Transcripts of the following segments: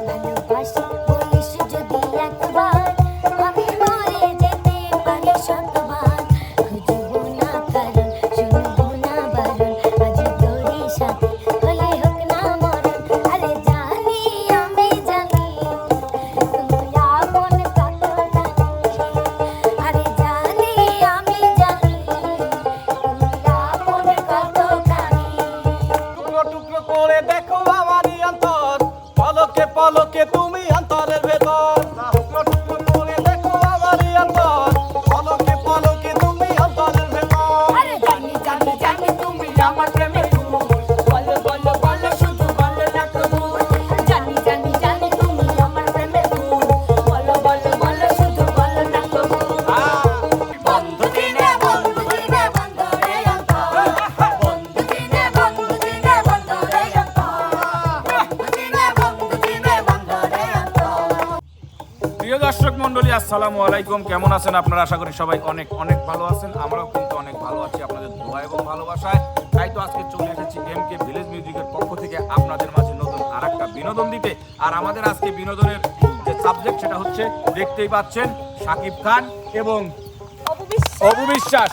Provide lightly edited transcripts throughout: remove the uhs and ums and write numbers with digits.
ভালোবাসি বলিস যদি একবার, আমি মরে যেতে পারি শতবার। খুঁজবো না কারণ, শুনবো না বারণ, আজ তোরই সাথে হলে হোক না মরণ। আরে জানি আমি জানি তুই আপন কতখানি, আরে জানি আমি জানি তুই আপন কতখানি। টুকরো টুকরো করে দেখো আমারই অন্তর, পলকে পলকে তুমি অন্তরের ভেতর। টুকরো টুকরো করে দেখো আমারই অন্তর, পলকে পলকে তুমি অন্তরের ভেতর। আরে জানি জানি জানি তুমি আমার প্রেমের ফুল, বলো বলো বলো শুধু বলো না তবু। জানি জানি জানি তুমি আমার প্রেমের ফুল, বলো বলো বলো শুধু বলো না তবু। বন্ধু দিনে বন্ধু দিনে বন্ধু রে অন্তর, বন্ধু দিনে বন্ধু দিনে বন্ধু রে অন্তর, বন্ধু দিনে বন্ধু দিনে বন্ধু রে অন্তর। প্রিয় দর্শক মন্ডলী, আসসালামু আলাইকুম। কেমন আছেন আপনারা? আশা করি সবাই অনেক অনেক ভালো আছেন। আমরাও কিন্তু অনেক ভালো আছি আপনাদের দোয়া এবং ভালোবাসায়। তাই তো আজকে চলে এসেছি এমকে ভিলেজ মিউজিকের পক্ষ থেকে আপনাদের মাঝে নতুন আরেকটা বিনোদন দিতে। আর আমাদের আজকে বিনোদনের যে সাবজেক্ট সেটা হচ্ছে, দেখতেই পাচ্ছেন, শাকিব খান এবং অপু বিশ্বাস।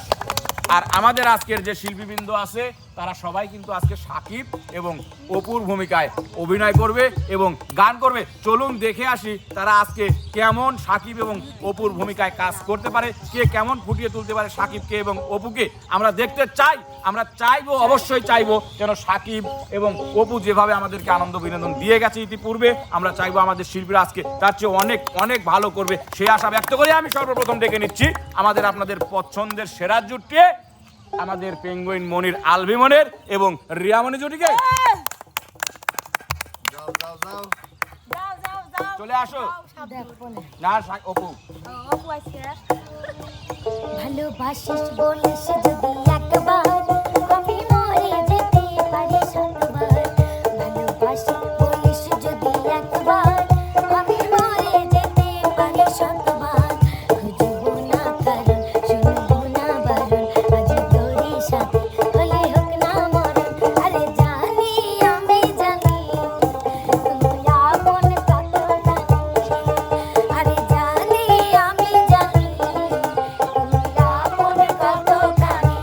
আর আমাদের আজকের যে শিল্পীবৃন্দ আছে তারা সবাই কিন্তু আজকে শাকিব এবং অপুর ভূমিকায় অভিনয় করবে এবং গান করবে। চলুন দেখে আসি তারা আজকে কেমন শাকিব এবং অপুর ভূমিকায় কাজ করতে পারে, কে কেমন ফুটিয়ে তুলতে পারে শাকিবকে এবং অপুকে। আমরা দেখতে চাই, আমরা চাইবো, অবশ্যই চাইবো যেন শাকিব এবং অপু যেভাবে আমাদেরকে আনন্দ বিনোদন দিয়ে গেছে ইতিপূর্বে, আমরা চাইবো আমাদের শিল্পীরা আজকে তার চেয়ে অনেক অনেক ভালো করবে, সেই আশা ব্যক্ত করে আমি সর্বপ্রথম ডেকে নিচ্ছি আমাদের আপনাদের পছন্দের সেরা জুটিয়ে, আমাদের পেঙ্গুইন মনির আলভিমনের এবং রিয়ামণি জুটিকে। চলে আসো না অপু। ভালোবাসিস বলিস যদি একবার, আমি মরে যেতে পারি শতবার। ভালোবাসি বলিস যদি একবার, আমি মরে যেতে পারি শতবার। খুঁজবো না কারণ, শুনবো না বারণ, আজ তোরই সাথে হলে হোক না মরণ। আরে জানি আমি জানি তুই আপন কতখানি, আরে জানি আমি জানি তুই আপন কতখানি।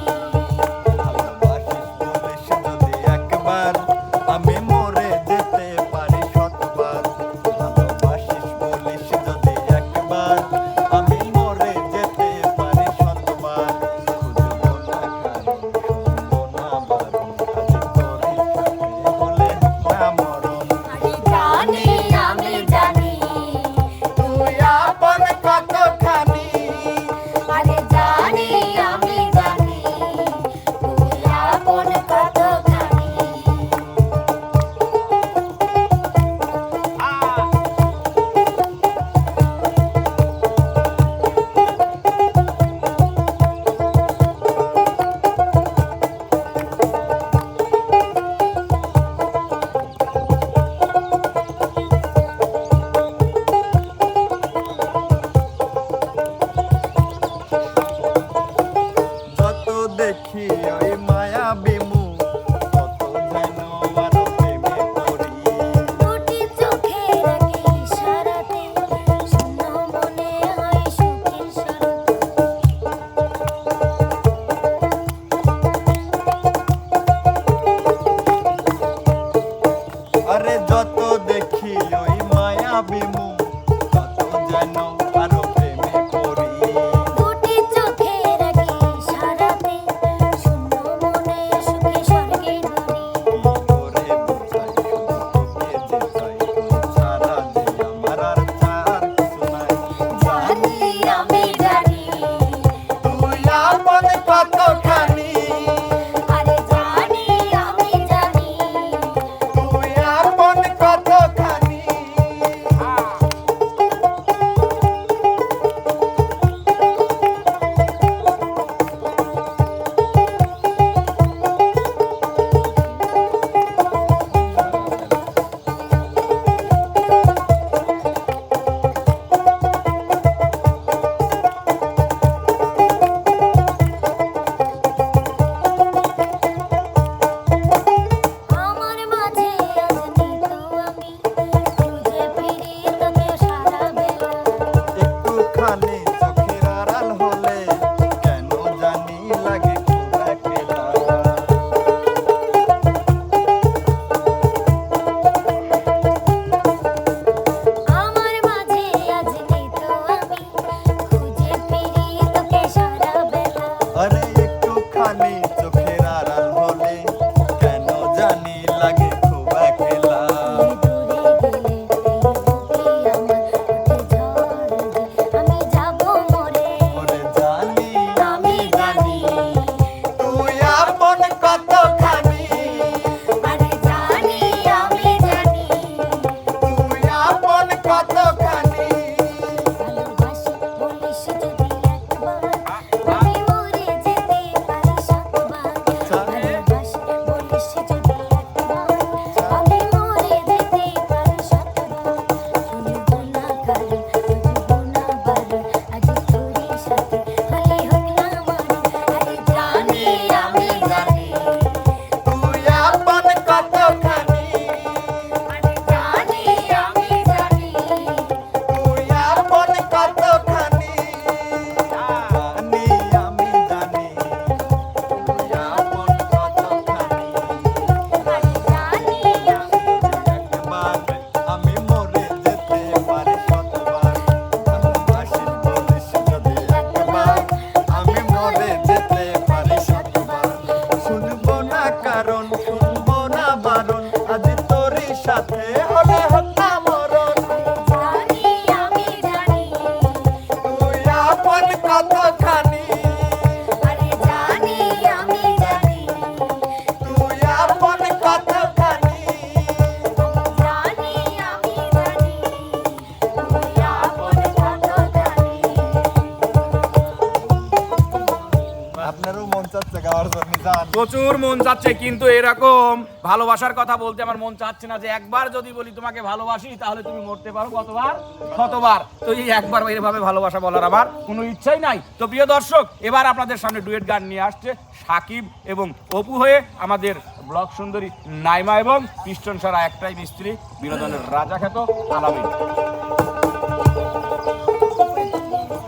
জান। প্রচুর মন চাচ্ছে, কিন্তু এরকম ভালোবাসার কথা বলতে আমার মন চাচ্ছে না যে একবার যদি বলি তোমাকে ভালোবাসি তাহলে তুমি মরতে পারো কতবার, শতবার। তো এই একবার এভাবে ভালোবাসা বলার আমার কোনো ইচ্ছাই নাই। তো প্রিয় দর্শক, এবার আপনাদের সামনে ডুয়েট গান নিয়ে আসছে সাকিব এবং অপু হয়ে আমাদের ব্লক সুন্দরী নাইমা এবং পিস্টন সারা একটাই মিস্ত্রি বিনোদনের রাজা খ্যাত আলামিন।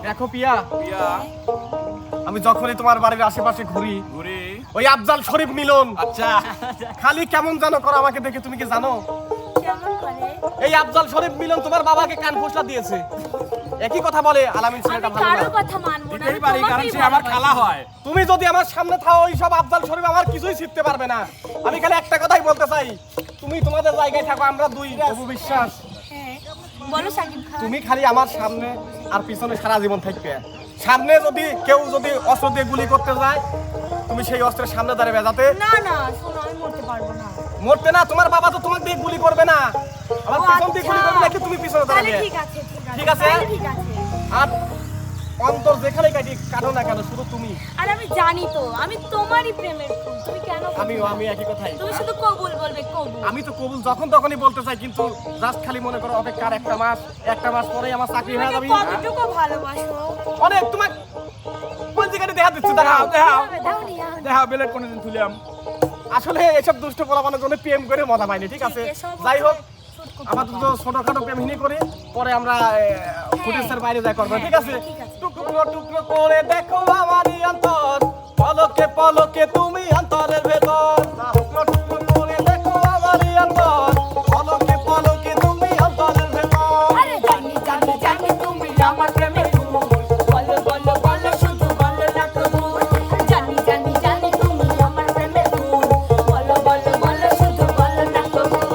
দেখো পিয়া, প্রিয়া, আমি যখনই তোমার বাড়ির আশেপাশে ঘুরি ঘুরে। ওই আফজাল শরীফ মিলন আচ্ছা, খালি কেমন জানো করো আমাকে দেখে, তুমি কি জানো? কেমন করে? এই আফজাল শরীফ মিলন তোমার বাবাকে কান ফোসলা দিয়েছে। একই কথা বলে আলামিন ছেলেটা আমি ভালো কারো না। কথা মানবো না, দিতেই আমি পারি, কারণ তোমাকেই সে আমার ভালোবাসি। খালা হয়। তুমি যদি আমার সামনে থাও ওই সব আফজাল শরীফ আমার কিছুই শিখতে পারবে না। আমি খালি একটা কথাই বলতে চাই, তুমি তোমাদের জায়গায় থাকো, আমরা দুই অপু বিশ্বাস। হ্যাঁ, বলো সাকিব খান। তুমি খালি আমার সামনে আর পিছনে সারা জীবন থাকবে। সামনে যদি কেউ যদি অস্ত্র দিয়ে গুলি করতে যায়, তুমি সেই অস্ত্রের সামনে দাঁড়াবে, যাতে না না, শোনো, আমি মরতে পারবো না। মরতে না, তোমার বাবা তো তোমাকে দিয়ে গুলি করবে না, আমার ও পিছন দিয়ে গুলি আচ্ছা। করবে নাকি তুমি পিছনে তাহলে দাঁড়াবে। ঠিক আছে, ঠিক আছে? তাহলে ঠিক আছে। আর অন্তর যেখানে কাটো না কেন, শুধু তুমি। আর আমি জানি তো, আমি তোমারই প্রেমের ফুল, তুমি কেন আমি একই কথাই। তুমি শুধু কবুল বলবে, কবুল। আমি তো কবুল যখন তখনই বলতে চাই, কিন্তু জাস্ট খালি মনে করো অপেক্ষার একটা মাস পরেই আমার চাকরি হয়ে যাবে। তোমাকে কতটুকু ভালোবাসো? অনেক তোমার কোন জায়গায় দেখা দিচ্ছে, দাঁড়াও। দেখাও, দাও নি, আর। দেখাও, বেলেট কোনোদিন তুলিয়াম। আসলে এসব দুষ্ট পোলাপানের জন্য প্রেম করে মজা পাইনি, ঠিক আছে? এসব যাই হোক, শুট করতে আমাদের তো ছোটখাটো প্রেমহিনী করি, পরে আমরা ফুটেজের বাইরে যাই করবো, ঠিক আছে? ঠিক আছে। টুকরো টুকরো করে দেখো আমারই অন্তর, পলকে পলকে তুমি অন্তরের ভেতর। টুকরো টুকরো করে দেখো আমারই অন্তর, পলকে পলকে তুমি অন্তরের ভেতর। আরে জানি জানি জানি তুমি আমার প্রেমের ফুল, বলো বলো বলো শুধু বলো না কবুল। জানি জানি জানি তুমি আমার প্রেমের ফুল, বলো বলো বলো শুধু বলো না কবুল।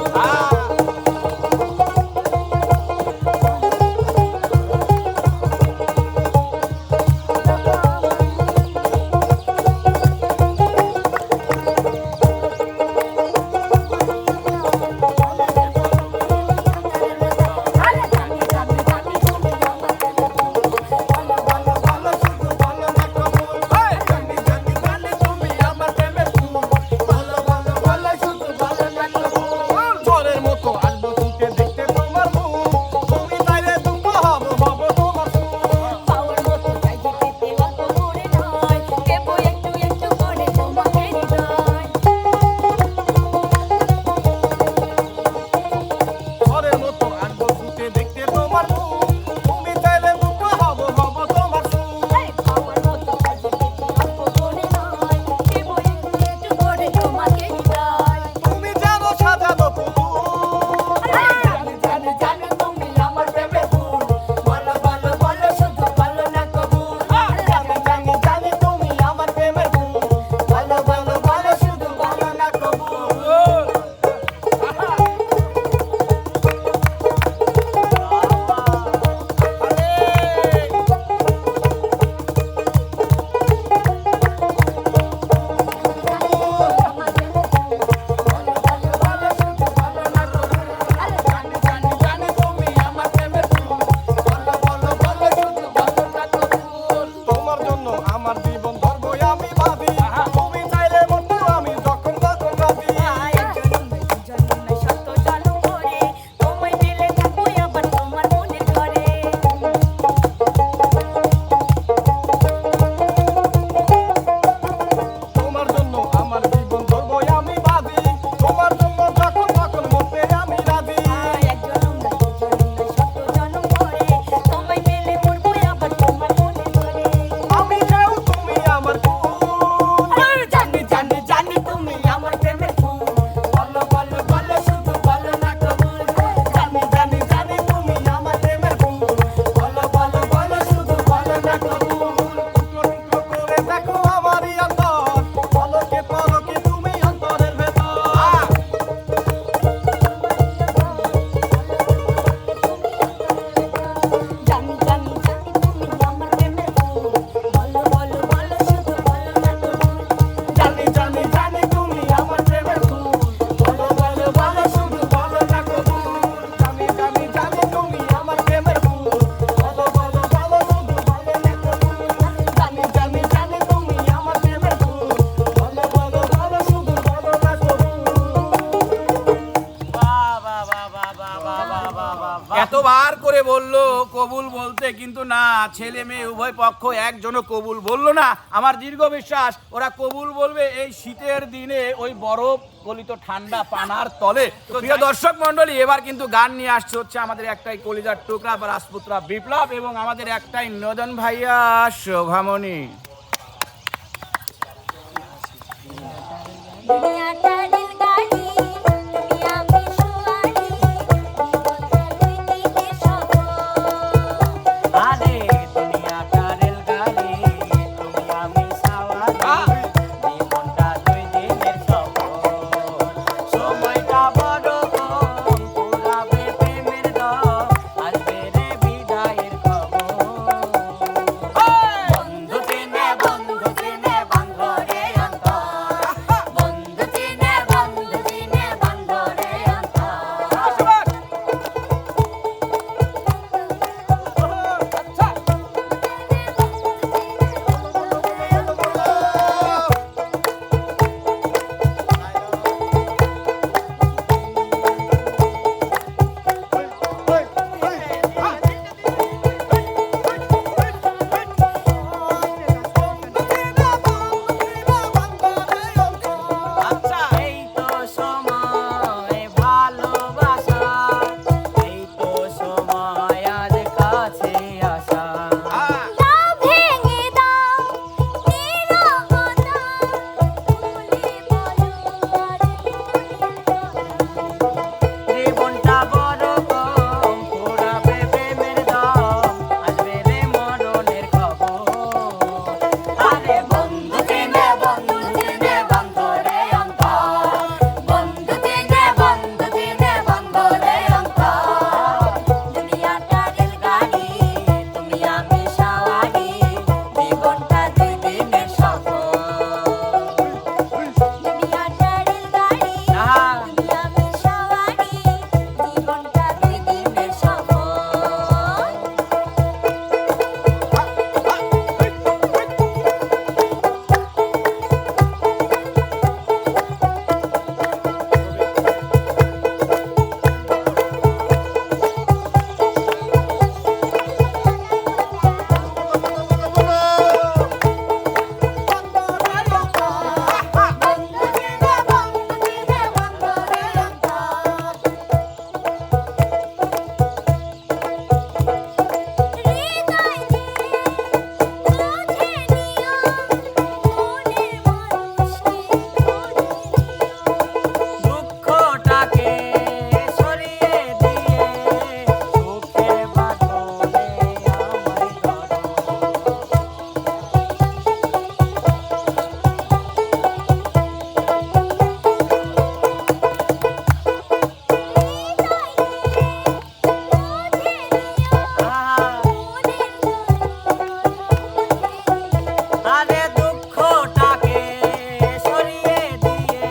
এতবার করে বললো কবুল বলতে, কিন্তু না, ছেলে মেয়ে উভয় পক্ষ একজনও কবুল বললো না। আমার দীর্ঘ বিশ্বাস ওরা কবুল বলবে এই শীতের দিনে ওই বরফ গলিত ঠান্ডা পানার তলে। তো প্রিয় দর্শক মন্ডলী, এবার কিন্তু গান নিয়ে আসছে হচ্ছে আমাদের একটাই কলিজার টুকরা বা রাজপুত্রা বিপ্লব এবং আমাদের একটাই নদন ভাইয়া শোভামণি। দুনিয়াটা রেলগাড়ি, তুমি আমি সওয়ারি, জীবনটা দুই দিনের সফর। আরে দুনিয়াটা রেলগাড়ি, তুমি আমি সাওয়ারি, জীবনটা দুই দিনের সফর। সময়টা বড় কম, পুরাবে প্রেমের দম, আসবে রে বিদায়ের খবর। বন্ধু চিনে বান্ধরে অন্তর, বন্ধু চিনে বান্ধরে অন্তর। আচ্ছা, এই তো সময় ভালোবাসা, এই তো সময় আজ কাছে আসা। দাও ভেঙে দাও নীরবতা, খুলে বলো আর জীবনটা বড় কম, পুরাবে প্রেমের দম, আসবে রে মরণের খবর। আরে বন্ধু চিনে বান্ধরে অন্তর, বন্ধু চিনে বান্ধরে অন্তর। দুনিয়াটা রেলগাড়ি, তুমি আমি সওয়ারি, জীবনটা দুই দিনের সফর। দুনিয়াটা রেলগাড়ি, তুমি আমি সওয়ারি, জীবনটা দুই দিনের সফর। বন্ধু চিনে বান্ধরে অন্তর। হৃদয় দিয়ে বুঝে নিও, মনের মানুষকে খুঁজে নিও। দুঃখটাকে সরিয়ে দিয়ে সুখের বাঁধনে আমায় ধরো। আরে দুঃখটাকে সরিয়ে দিয়ে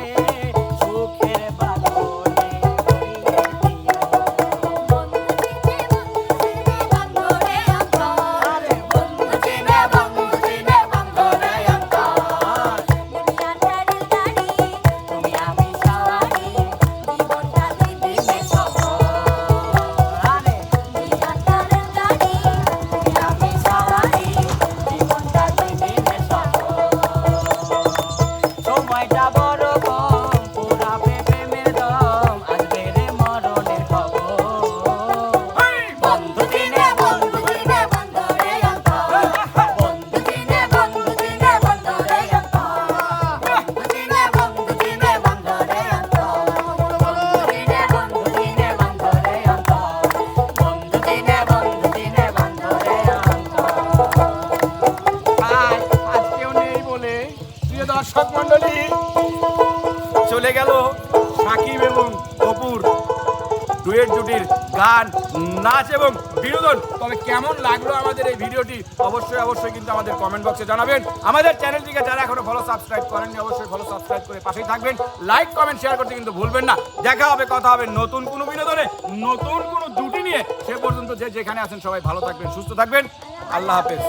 সুখের বাঁধনে ভরিয়ে দিও। বান্ধরে অন্তর, বন্ধু চিনে বান্ধরে অন্তর। দুনিয়াটা রেলগাড়ি, তুমি আমি সওয়ারি, জীবনটা দুই দিনের সফর। আরে দুনিয়াটা রেলগাড়ি, তুমি আমি সওয়ারি, জীবনটা দুই দিনের সফর। সময়টা বড় কম, পুরাবে প্রেমের দম, আসবে রে মরণের খবর। বন্ধু চিনে বান্ধরে অন্তর, বন্ধু চিনে বান্ধরে অন্তর। বন্ধু চিনে বান্ধরে অন্তর, বন্ধু চিনে বান্ধরে অন্তর। বন্ধু চিনে বান্ধরে অন্তর। ভাই, আজকেও নেই বলে প্রিয় দর্শক মন্ডলী চলে গেল সাকিব এবং অপুর ডুয়েট জুটির গান, নাচ এবং বিনোদন। তবে কেমন লাগলো আমাদের এই ভিডিওটি অবশ্যই কিন্তু আমাদের কমেন্ট বক্সে জানাবেন। আমাদের চ্যানেলটিকে যারা এখনো ফলো সাবস্ক্রাইব করেননি অবশ্যই ফলো সাবস্ক্রাইব করে পাশেই থাকবেন। লাইক কমেন্ট শেয়ার করতে কিন্তু ভুলবেন না। দেখা হবে, কথা হবে নতুন কোনো বিনোদনে, নতুন কোনো জুটি নিয়ে। সে পর্যন্ত যে যেখানে আছেন সবাই ভালো থাকবেন, সুস্থ থাকবেন। আল্লাহ হাফেজ।